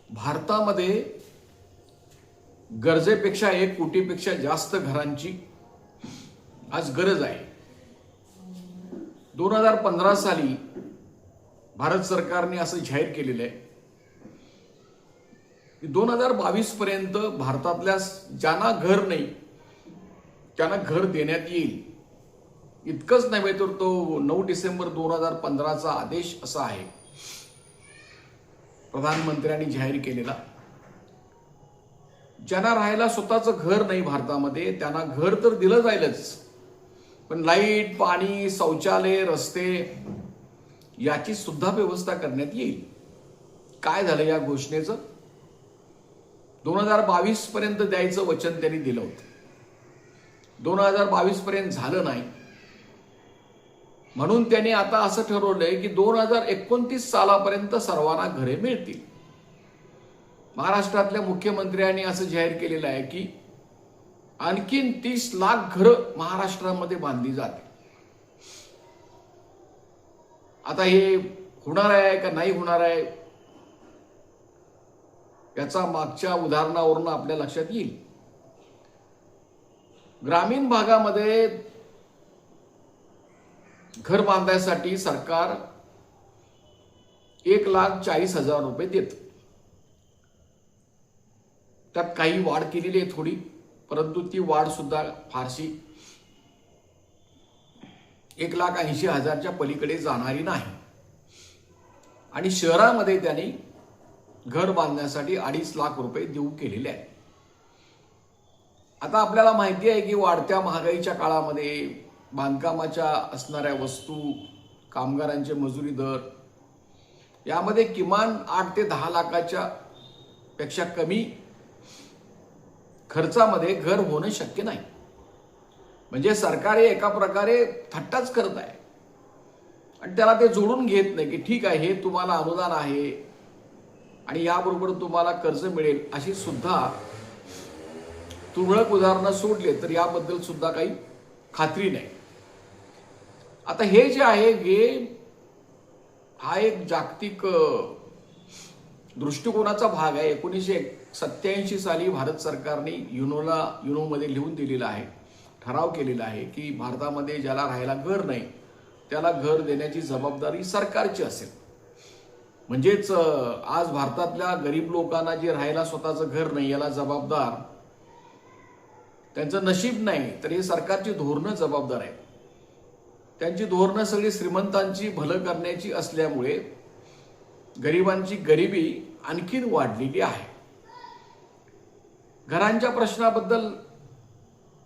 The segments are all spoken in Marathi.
भारतामध्ये गरजेपेक्षा 1 कोटीपेक्षा जास्त घरांची आज गरज आहे। 2015 साली भारत सरकारने असं जाहीर केलेलं आहे की 2022 पर्यंत भारतातल्या ज्यांना घर नाही त्यांना घर देण्यात येईल। इतकंच नव्हे तर तो 9 डिसेंबर 2015 चा आदेश असा आहे प्रधानमंत्र्यांनी जाहीर केलेला, ज्यांना राहायला स्वतःचं घर नाही भारतामध्ये त्यांना घर तर दिलं जाईलच, पण लाईट, पाणी, शौचालय, रस्ते याची सुद्धा व्यवस्था करण्यात येईल। काय झालं या घोषणेचं? 2022 पर्यंत द्यायचं वचन त्यांनी दिलं होतं, 2022 पर्यंत झालं नाही, म्हणून त्यांनी आता असं ठरवलंय की 2029 सालापर्यंत सर्वांना घरे मिळतील। महाराष्ट्रातल्या मुख्यमंत्र्यांनी असं जाहीर केलेलं आहे की आणखीन 30 लाख घरं महाराष्ट्रामध्ये बांधली जातील। आता हे होणार आहे का नाही होणार आहे याचा मागच्या उदाहरणावरून आपल्या लक्षात येईल। ग्रामीण भागामध्ये घर बांधण्यासाठी सरकार 1,40,000 रुपये देतं। त्यात काही वाढ केलेली आहे थोडी, परंतु ती वाढ सुद्धा फारशी 1,80,000च्या पलीकडे जाणारी नाही। आणि शहरामध्ये त्यांनी घर बांधण्यासाठी 2.5 लाख रुपये देऊ केलेले आहे। आता आपल्याला माहिती आहे की वाढत्या महागाईच्या काळामध्ये बांधकामाच्या असणाऱ्या वस्तू, कामगारांचे मजुरी दर यामध्ये किमान 8 ते 10 लाखाच्या पेक्षा कमी खर्चामध्ये घर होणं शक्य नाही। म्हणजे सरकार एका प्रकारे थट्टाच करत आहे आणि त्याला ते जोडून घेत नाही की ठीक आहे, हे तुम्हाला अनुदान आहे आणि याबरोबर तुम्हाला कर्ज मिळेल, अशी सुद्धा तुरळक उदाहरणं सोडले तर याबद्दल सुद्धा काही खात्री नाही। आता हे जे आहे हा एक जागतिक दृष्टिकोनाचा भाग आहे। 1987 साली भारत सरकारने युनोमध्ये लिहून दिलेला आहे, ठराव केलेला आहे की भारतामध्ये ज्याला राहायला घर नाही त्याला घर देण्याची जबाबदारी सरकारची असेल। म्हणजेच आज भारतातल्या गरीब लोकांना जे राहायला स्वतःचं घर नाही याला जबाबदार त्यांचं नशीब नाही, तर हे सरकारची धोरणं जबाबदार आहेत। त्यांची धोरणं सगळी श्रीमंतांची भलं करण्याची असल्यामुळे गरिबांची गरिबी आणखीन वाढलेली आहे। घरांच्या प्रश्नाबद्दल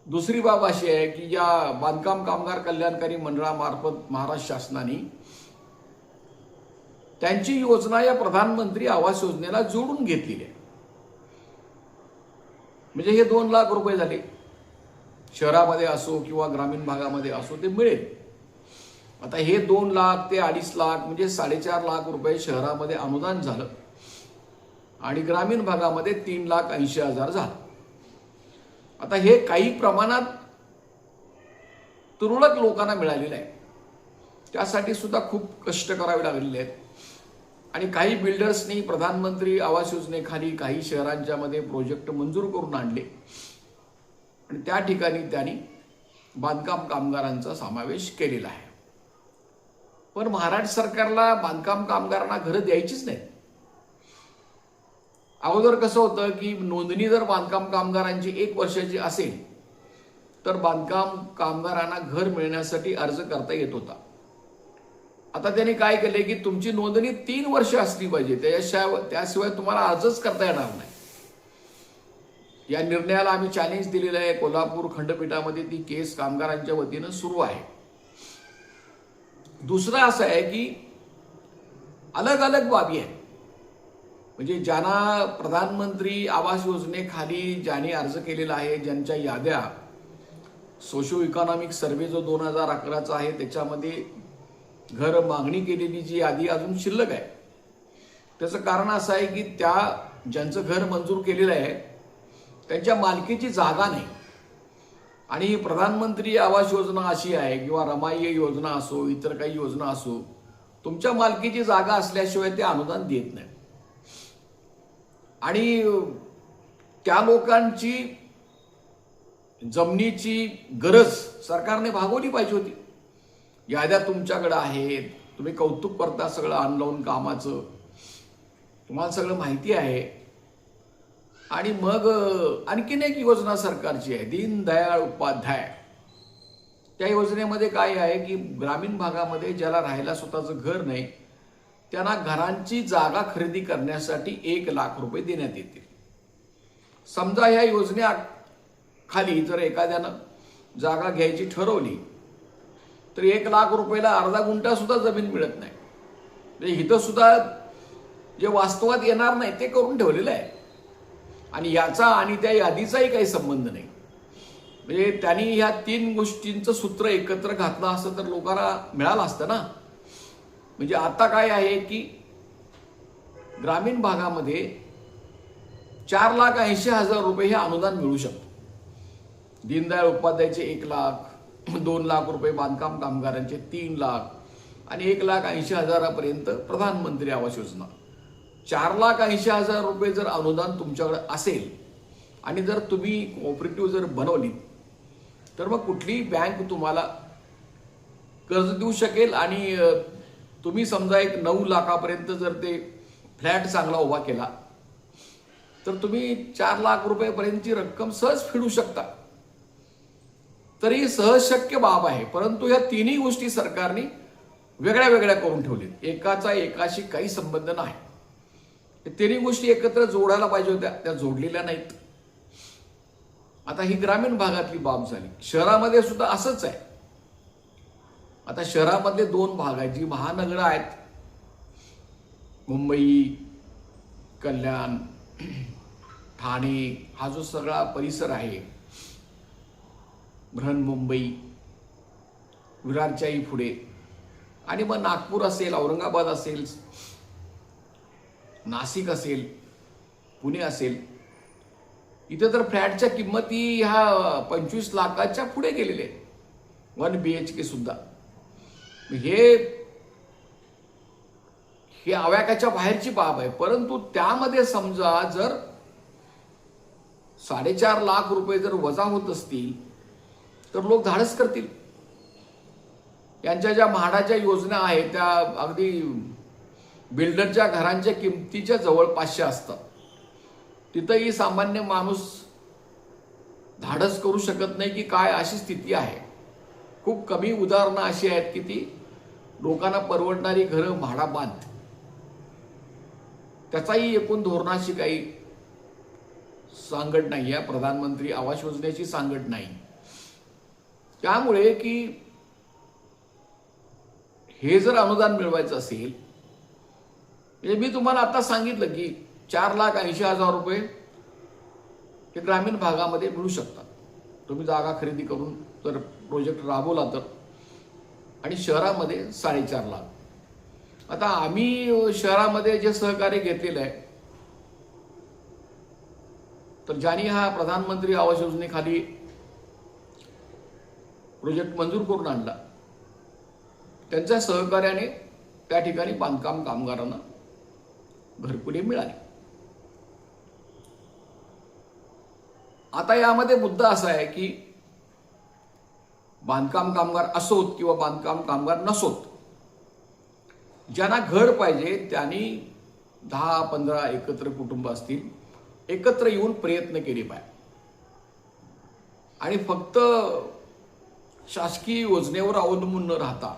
दुसरी बाब अशी आहे की या बांधकाम कामगार कल्याणकारी मंडळामार्फत महाराष्ट्र शासनाने त्यांची योजना या प्रधानमंत्री आवास योजनेला जोडून घेतलेली आहे। म्हणजे हे 2 लाख रुपये झाले, शहरामध्ये असो किंवा ग्रामीण भागामध्ये असो ते मिळेल। आता हे 2 लाख ते 2.5 लाख म्हणजे 4.5 लाख रुपये शहरामध्ये अनुदान झालं आणि ग्रामीण भागामध्ये 3,80,000 झालं। आता हे काही प्रमाणात तुरळक लोकांना मिळालेलं आहे, त्यासाठी सुद्धा खूप कष्ट करावे लागलेले आहेत आणि काही बिल्डर्सनी प्रधानमंत्री आवास योजनेखाली काही शहरांच्या मध्ये प्रोजेक्ट मंजूर करून आणले आणि त्या ठिकाणी त्यांनी बांधकाम कामगारांचा समावेश केलेला आहे। पण महाराष्ट्र सरकारला बांधकाम कामगारांना घरं द्यायचीच नाही। अगोदर कसं होतं की नोंदणी जर बांधकाम कामगारांची 1 वर्षाची असेल तर बांधकाम कामगारांना घर मिळण्यासाठी अर्ज करता येत होता। आता त्यांनी काय केले की तुमची नोंदणी 3 वर्ष असली पाहिजे, त्याशिवाय तुम्हाला अर्जच करता येणार नाही। या निर्णयाला आम्ही चॅलेंज दिलेलं आहे। कोल्हापूर खंडपीठामध्ये ती केस कामगारांच्या वतीनं सुरू आहे। दुसरं असं आहे की अलग अलग बाबी आहेत, म्हणजे ज्यांना प्रधानमंत्री आवास योजनेखाली ज्यांनी अर्ज केलेला आहे, ज्यांच्या याद्या सोशो इकॉनॉमिक सर्व्हे जो 2011चा आहे त्याच्यामध्ये घर मागणी केलेली जी यादी अजून शिल्लक आहे, त्याचं कारण असं आहे की ज्यांचं घर मंजूर केलेलं आहे त्यांच्या मालकीची जागा नाही आणि ही प्रधानमंत्री आवास योजना अशी आहे किंवा रमाई योजना असो, इतर काही योजना असो, तुमच्या मालकीची जागा असल्याशिवाय ते अनुदान देत नाही। आणि त्या लोकांची जमिनीची गरज सरकारने भागवली पाहिजे होती. याद्या तुमच्याकडे आहेत, तुम्ही कौतुक करता सगळं ऑनलाईन कामाचं, तुम्हाला सगळं माहिती आहे. आणि मग आणखीन एक योजना सरकारची आहे, दीनदयाळ उपाध्याय. त्या योजनेमध्ये काय आहे की ग्रामीण भागामध्ये ज्याला राहायला स्वतःचं घर नाही त्यांना घरांची जागा खरेदी करण्यासाठी 1,00,000 रुपये देण्यात येतील. समजा ह्या योजनेखाली जर एखाद्यानं जागा घ्यायची ठरवली तर 1,00,000 रुपयाला अर्धा गुंठा सुद्धा जमीन मिळत नाही. म्हणजे इथं सुद्धा जे वास्तवात येणार नाही ते करून ठेवलेलं आहे. आणि याचा आणि त्या यादीचाही काही संबंध नाही. म्हणजे त्यांनी ह्या 3 गोष्टींचं सूत्र एकत्र घातलं असतं तर लोकांना मिळालं असतं ना. म्हणजे आता काय आहे की ग्रामीण भागामध्ये 4,80,000 रुपये हे अनुदान मिळू शकतं. दीनदयाळ उपाध्यायचे 1,00,000, 2,00,000 रुपये बांधकाम कामगारांचे 3,00,000 आणि 1,80,000 पर्यंत प्रधानमंत्री आवास योजना. 4,80,000 रुपये जर अनुदान तुमच्याकडे असेल आणि जर तुम्ही कोऑपरेटिव्ह जर बनवली तर मग कुठलीही बँक तुम्हाला कर्ज देऊ शकेल. आणि तुम्ही समजा एक 9 लाखापर्यंत जर ते फ्लॅट चांगला उभा केला तर तुम्ही 4,00,000 रुपयेपर्यंतची रक्कम सहज फेडू शकता. तरी सहज शक्य बाब आहे. परंतु या तिन्ही गोष्टी सरकारने वेगळ्या वेगळ्या करून ठेवल्यात. एकाचा एकाशी काही संबंध नाही. तिन्ही गोष्टी एकत्र जोडायला पाहिजे होत्या, त्या जोडलेल्या नाहीत. आता ही ग्रामीण भागातली बाब झाली. शहरामध्ये सुद्धा असंच आहे. आता शहरामधले 2 भाग आहेत, जी महानगरं आहेत, मुंबई, कल्याण, ठाणे, हा जो सगळा परिसर आहे, बृहन्मुंबई, विरारच्याही पुढे, आणि मग नागपूर असेल, औरंगाबाद असेल, नाशिक असेल, पुणे असेल, इथे तर फ्लॅटच्या किंमती ह्या 25 लाखाच्या पुढे गेलेले आहेत. 1 BHK सुद्धा. हे आवाक्याच्या बाहेरची बाब आहे. परंतु त्यामध्ये समजा जर 4.5 लाख रुपये जर वजा होत असतील तर लोक धाडस करतील. यांच्या ज्या म्हाडाच्या योजना आहेत त्या अगदी बिल्डरच्या घरांच्या किमतीच्या जवळपासच्या असतात. तिथंही सामान्य माणूस धाडस करू शकत नाही की काय अशी स्थिती आहे. खूप कमी उदाहरणं अशी आहेत की ती लोकांना परवडणारी घरं म्हाडा बांध. त्याचाही एकूण धोरणाशी काही सांगड नाही आहे. प्रधानमंत्री आवास योजनेची सांगड नाही. त्यामुळे की हे जर अनुदान मिळवायचं असेल, म्हणजे मी तुम्हाला आता सांगितलं की 4,80,000 रुपये हे ग्रामीण भागामध्ये मिळू शकतात. तुम्ही जागा खरेदी करून जर प्रोजेक्ट राबवला तर. आणि शहरामध्ये 4.5 लाख. आता आम्ही शहरामध्ये जे सहकार्य घेतलेलं आहे तर ज्यांनी हा प्रधानमंत्री आवास योजनेखाली प्रोजेक्ट मंजूर करून आणला त्यांच्या सहकार्याने त्या ठिकाणी बांधकाम कामगारांना घरकुले मिळाले. आता यामध्ये मुद्दा असा आहे की बांधकाम कामगार असोत किंवा बांधकाम कामगार नसोत, ज्यांना घर पाहिजे त्यांनी 10-15 एकत्र कुटुंब असतील, एकत्र येऊन प्रयत्न केले पाहिजे. आणि फक्त शासकीय योजनेवर अवलंबून न राहता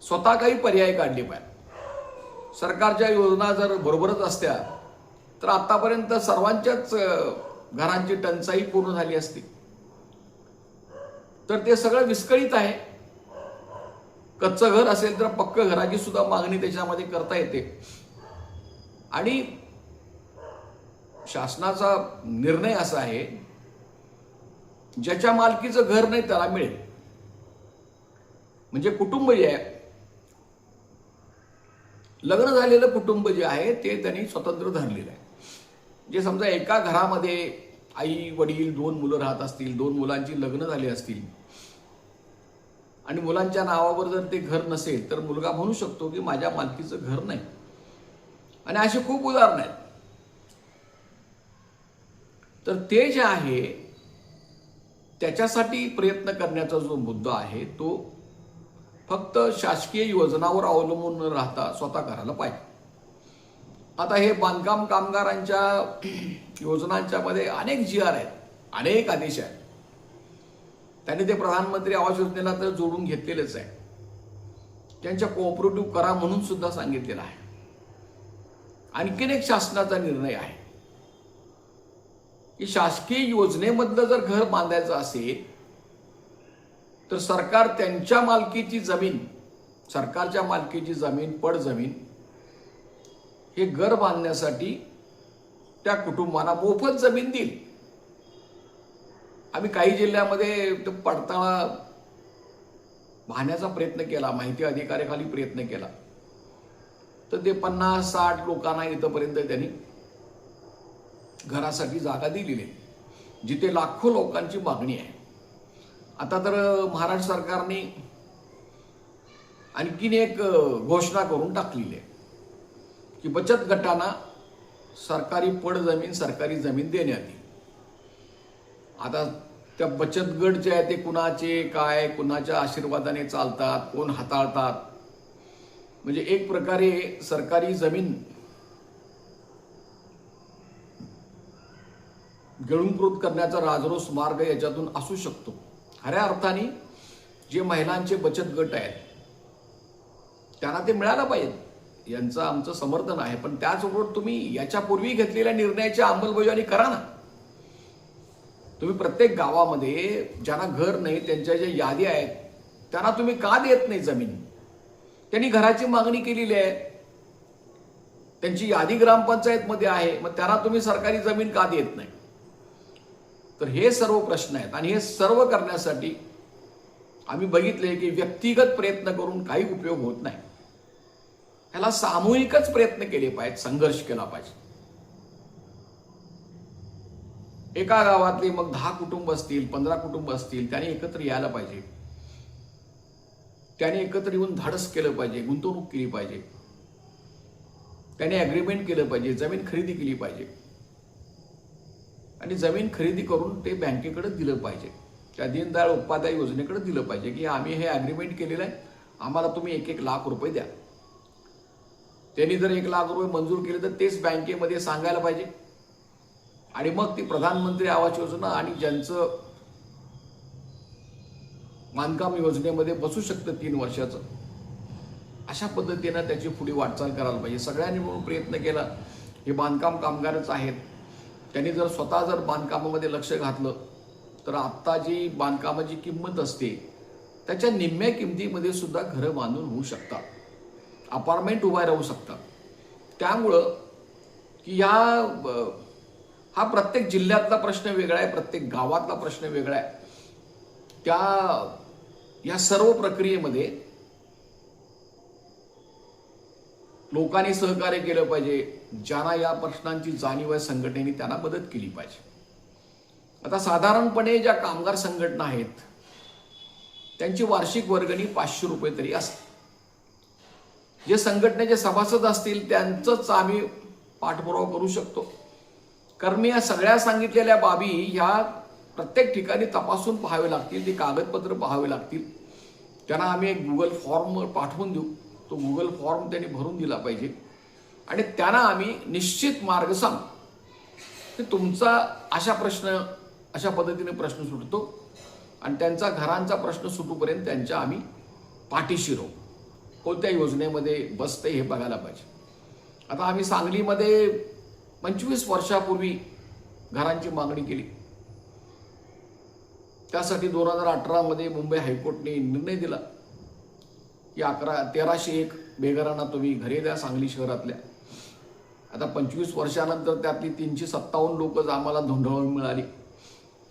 स्वतः काही पर्याय काढले पाहिजे. सरकारच्या योजना जर बरोबरच असत्या तर आतापर्यंत सर्वांच्याच घरांची टंचाई पूर्ण झाली असती. तर ते सगळं विस्कळीत आहे. कच्चं घर असेल तर पक्क घराची सुद्धा मागणी त्याच्यामध्ये करता येते. आणि शासनाचा निर्णय असा आहे, ज्याच्या मालकीचं घर नाही त्याला मिळेल. म्हणजे कुटुंब जे आहे, लग्न झालेलं कुटुंब जे आहे ते त्यांनी स्वतंत्र धरलेलं आहे. जे समजा एका घरामध्ये आई वडील 2 मुलं राहत असतील, 2 मुलांची लग्न झाली असतील आणि मुलांच्या नावावर जर ते घर नसेल तर मुलगा म्हणू शकतो की माझ्या मालकीचं घर नाही. आणि अशी खूप उदाहरणं आहेत. तर ते जे आहे त्याच्यासाठी प्रयत्न करण्याचा जो मुद्दा आहे तो फक्त शासकीय योजनावर अवलंबून न राहता स्वतः करायला पाहिजे. आता हे बांधकाम कामगारांच्या योजनांच्या मध्ये अनेक GR आहेत, अनेक आदेश आहेत. त्यांनी ते प्रधानमंत्री आवास योजनेला तर जोडून घेतलेलेच आहे. त्यांच्या कोऑपरेटिव्ह करा म्हणून सुद्धा सांगितलेलं आहे. आणखीन एक शासनाचा निर्णय आहे की शासकीय योजनेमधलं जर घर बांधायचं असेल तर सरकार त्यांच्या मालकीची जमीन, सरकारच्या मालकीची जमीन, पड जमीन हे घर बांधण्यासाठी त्या कुटुंबांना मोफत जमीन देईल. आम्ही काही जिल्ह्यामध्ये पडताळा पाहण्याचा प्रयत्न केला, माहिती अधिकाऱ्याखाली प्रयत्न केला, तर ते 50-60 लोकांना इथपर्यंत त्यांनी घरासाठी जागा दिलेली आहे, जिथे लाखो लोकांची मागणी आहे. आता तर महाराष्ट्र सरकारने आणखीन एक घोषणा करून टाकलेली आहे की बचत गटांना सरकारी पड जमीन, सरकारी जमीन देण्यात येईल. आता त्या बचत गट जे आहे ते कुणाचे काय, कुणाच्या आशीर्वादाने चालतात, कोण हाताळतात, म्हणजे एक प्रकारे सरकारी जमीन गिळंकृत करण्याचा राजरोस मार्ग याच्यातून असू शकतो. खऱ्या अर्थाने जे महिलांचे बचत गट आहेत त्यांना ते मिळायला पाहिजे, यांचं आमचं समर्थन आहे. पण त्याचबरोबर तुम्ही याच्यापूर्वी घेतलेल्या निर्णयाची अंमलबजावणी करा ना. तुम्ही प्रत्येक गावामध्ये ज्यांना घर नाही, त्यांच्या ज्या यादी आहेत त्यांना तुम्ही का देत नाही जमीन? त्यांनी घराची मागणी केलेली आहे, त्यांची यादी ग्रामपंचायतमध्ये आहे, मग त्यांना तुम्ही सरकारी जमीन का देत नाही? तर हे सर्व प्रश्न आहेत आणि हे सर्व करण्यासाठी आम्ही बघितले की व्यक्तिगत प्रयत्न करून काही उपयोग होत नाही. ह्याला सामूहिकच प्रयत्न केले पाहिजेत, संघर्ष केला पाहिजे. एका गावातले मग 10 कुटुंब असतील, 15 कुटुंब असतील, त्यांनी एकत्र यायला पाहिजे. त्याने एकत्र येऊन धाडस केलं पाहिजे, गुंतवणूक केली पाहिजे, त्याने ॲग्रीमेंट केलं पाहिजे, जमीन खरेदी केली पाहिजे आणि जमीन खरेदी करून ते बँकेकडे दिलं पाहिजे, त्या दीनदयाळ उपाध्याय योजनेकडे दिलं पाहिजे की आम्ही हे ॲग्रीमेंट केलेलं आहे, आम्हाला तुम्ही 1-1 लाख रुपये द्या. त्यांनी जर 1 लाख रुपये मंजूर केले तर तेच बँकेमध्ये सांगायला पाहिजे आणि मग ती प्रधानमंत्री आवास योजना आणि ज्यांचं बांधकाम योजनेमध्ये बसू शकतं 3 वर्षाचं, अशा पद्धतीनं त्याची पुढे वाटचाल करायला पाहिजे. सगळ्यांनी म्हणून प्रयत्न केला. हे बांधकाम कामगारच आहेत, त्यांनी जर स्वतः जर बांधकामामध्ये लक्ष घातलं तर आत्ता जी बांधकामाची किंमत असते त्याच्या निम्म्या किमतीमध्ये सुद्धा घरं बांधून होऊ शकतात, अपार्टमेंट उभा राहू शकतात. त्यामुळं की हा प्रत्येक जिल्ह्यातला प्रश्न वेगळा आहे, प्रत्येक गावातला प्रश्न वेगळा आहे. या सर्व प्रक्रियेमध्ये लोकांनी सहकार्य केलं पाहिजे. ज्यांना या प्रश्नांची जाणीव आहे संघटनेने त्यांना मदत केली पाहिजे. आता साधारणपणे ज्या कामगार संघटना आहेत त्यांची वार्षिक वर्गणी 500 रुपये तरी असते. जे संघटनेचे सभासद असतील त्यांचंच आम्ही पाठपुरावा करू शकतो, कारण मी या सगळ्या सांगितलेल्या बाबी ह्या प्रत्येक ठिकाणी तपासून पाहावे लागतील, ती कागदपत्र पाहावे लागतील. त्यांना आम्ही एक गुगल फॉर्म पाठवून देऊ, तो गुगल फॉर्म त्यांनी भरून दिला पाहिजे आणि त्यांना आम्ही निश्चित मार्ग सांगू की तुमचा अशा पद्धतीने प्रश्न सुटतो आणि त्यांचा घरांचा प्रश्न सुटूपर्यंत त्यांच्या आम्ही पाठीशी राहू. कोणत्या योजनेमध्ये बसते हे बघायला पाहिजे. आता आम्ही सांगलीमध्ये 25 वर्षापूर्वी घरांची मागणी केली. त्यासाठी 2018 मध्ये मुंबई हायकोर्टने निर्णय दिला की 1301 बेघरांना तुम्ही घरे द्या सांगली शहरातल्या. आता 25 वर्षानंतर त्यातली 357 लोक आम्हाला धोंडाळून मिळाली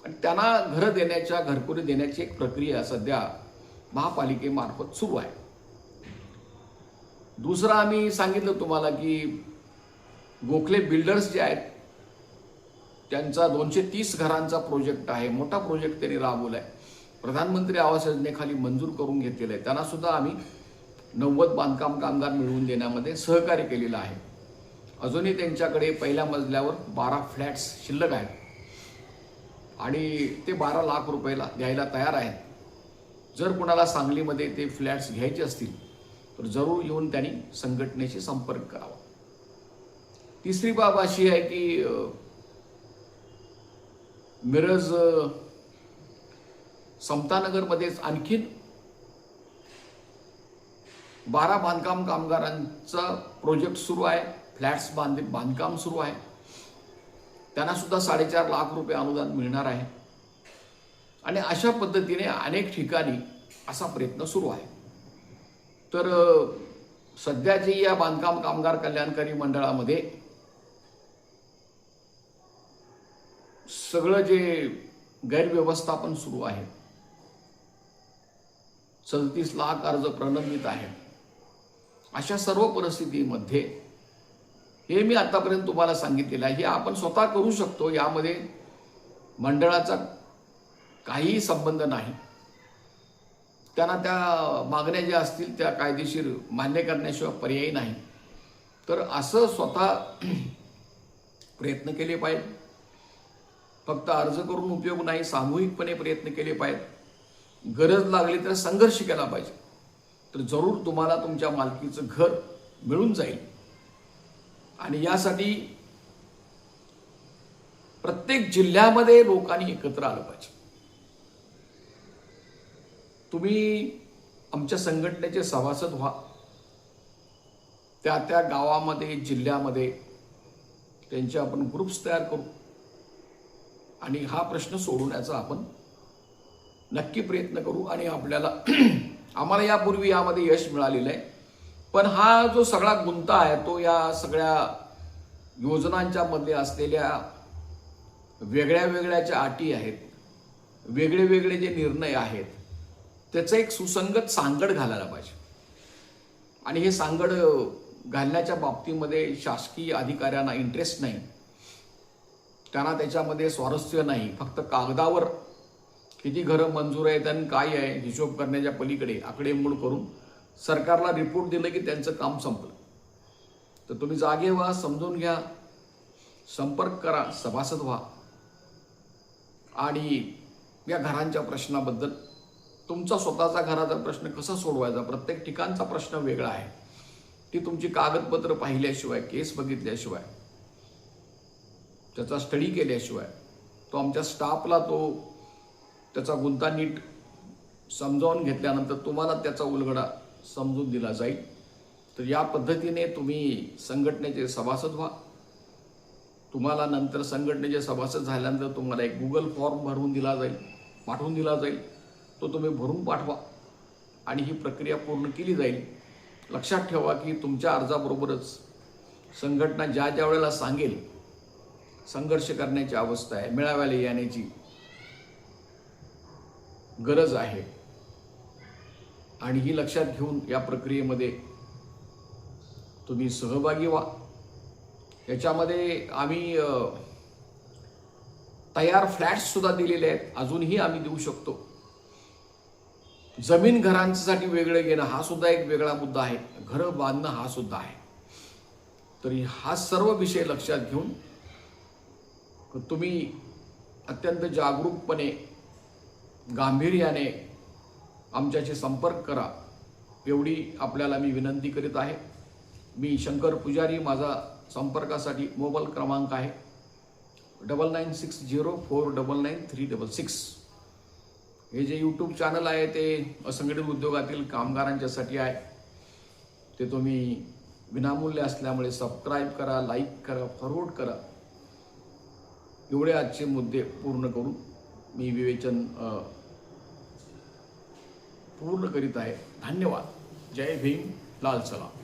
आणि त्यांना घरं देण्याच्या, घरकुरी देण्याची एक प्रक्रिया सध्या महापालिकेमार्फत सुरू आहे. दुसरं आम्ही सांगितलं तुम्हाला की गोखले बिल्डर्स जे आहेत त्यांचा 230 घरांचा प्रोजेक्ट आहे, मोठा प्रोजेक्ट त्यांनी राबवला आहे, प्रधानमंत्री आवास योजनेखाली मंजूर करून घेतलेलं आहे. त्यांना सुद्धा आम्ही 90 बांधकाम कामगार मिळवून देण्यामध्ये सहकार्य केलेलं आहे. अजूनही त्यांच्याकडे पहिल्या मजल्यावर 12 फ्लॅट्स शिल्लक आहेत. आणि ते 12 लाख रुपयाला द्यायला तयार आहेत. जर कोणाला सांगलीमध्ये ते फ्लॅट्स घ्यायचे असतील तर जरूर येऊन त्यांनी संघटनेशी संपर्क करावा. तिसरी बाब अशी आहे की मिरज समतानगरमध्येच आणखीन 12 बांधकाम कामगारांचा प्रोजेक्ट सुरू आहे. फ्लॅट्स बांधकाम सुरू आहे. त्यांना सुद्धा 4.5 लाख रुपये अनुदान मिळणार आहे. आणि अशा पद्धतीने अनेक ठिकाणी असा प्रयत्न सुरू आहे. तर सध्याची या बांधकाम कामगार कल्याणकारी मंडळामध्ये सगळं जे गैरव्यवस्थापन सुरू आहे, 37 लाख अर्ज प्रलंबित आहेत. अशा सर्व परिस्थितीमध्ये हे मी आतापर्यंत तुम्हाला सांगितलेलं आहे, हे आपण स्वतः करू शकतो. यामध्ये मंडळाचा काहीही संबंध नाही. त्यांना त्या मागण्या ज्या असतील त्या कायदेशीर मान्य करण्याशिवाय पर्यायी नाही. तर असं स्वतः प्रयत्न केले पाहिजे. फक्त अर्ज करून उपयोग नाही, सामूहिकपणे प्रयत्न केले पाहिजेत. गरज लागली तर संघर्ष केला पाहिजे. तर जरूर तुम्हाला तुमच्या मालकीचं घर मिळून जाईल. आणि यासाठी प्रत्येक जिल्ह्यामध्ये लोकांनी एकत्र आलं पाहिजे. तुम्ही आमच्या संघटनेचे सभासद व्हा. त्या गावामध्ये जिल्ह्यामध्ये त्यांचे आपण ग्रुप्स तयार करू आणि हा प्रश्न सोडवण्याचा आपण नक्की प्रयत्न करू. आणि आम्हाला यापूर्वी यामध्ये यश मिळालेलं आहे. पण हा जो सगळा गुंता आहे तो या सगळ्या योजनांच्या मध्ये असलेल्या वेगळ्या वेगळ्या ज्या अटी आहेत, वेगळे वेगळे जे निर्णय आहेत, त्याचं एक सुसंगत सांगड घालायला पाहिजे. आणि हे सांगड घालण्याच्या बाबतीमध्ये शासकीय अधिकाऱ्यांना इंटरेस्ट नाही. त्यांना त्याच्यामध्ये स्वारस्य नाही. फक्त कागदावर किती घरं मंजूर आहेत आणि काय आहे हिशोब करण्याच्या पलीकडे आकडेमोड करून सरकारला रिपोर्ट दिलं की त्यांचं काम संपलं. तर तुम्ही जागे व्हा, समजून घ्या, संपर्क करा, सभासद व्हा. आणि या घरांच्या प्रश्नाबद्दल तुमचा स्वतःचा घराचा प्रश्न कसा सोडवायचा, प्रत्येक ठिकाणचा प्रश्न वेगळा आहे. ती तुमची कागदपत्र पाहिल्याशिवाय, केस बघितल्याशिवाय, त्याचा स्टडी केल्याशिवाय, तो आमच्या स्टाफला त्याचा गुंता नीट समजावून घेतल्यानंतर तुम्हाला त्याचा उलगडा समजून दिला जाईल. तर या पद्धतीने तुम्ही संघटनेचे सभासद व्हा. तुम्हाला नंतर संघटनेचे सभासद झाल्यानंतर तुम्हाला एक गुगल फॉर्म पाठवून दिला जाईल. तो तुम्ही भरून पाठवा आणि ही प्रक्रिया पूर्ण केली जाईल. लक्षात ठेवा की तुमच्या अर्जाबरोबरच संघटना ज्या वेळेला सांगेल संघर्ष करण्याची अवस्था आहे, मेळाव्याला येण्याची गरज आहे, आणि ही लक्षात घेऊन या प्रक्रियेमध्ये तुम्ही सहभागी व्हा. याच्यामध्ये आम्ही तयार फ्लॅट्स सुद्धा दिलेले आहेत, अजूनही आम्ही देऊ शकतो. जमीन घरांसाठी वेगळं घेणं हा सुद्धा एक वेगळा मुद्दा आहे. घरं बांधणं हा सुद्धा आहे. तरी हा सर्व विषय लक्षात घेऊन तुम्ही अत्यंत जागरूकपणे, गांभीर्याने आमच्याशी संपर्क करा, एवढी आपल्याला मी विनंती करीत आहे. मी शंकर पुजारी. माझा संपर्कासाठी मोबाईल क्रमांक आहे 9960499366. हे जे यूट्यूब चॅनल आहे ते असंघटित उद्योगातील कामगारांच्यासाठी आहे. ते तुम्ही विनामूल्य असल्यामुळे सबस्क्राईब करा, लाईक करा, फॉरवर्ड करा. एवढे आजचे मुद्दे पूर्ण करून मी विवेचन पूर्ण करीत आहे. धन्यवाद. जय भीम, लाल सलाम.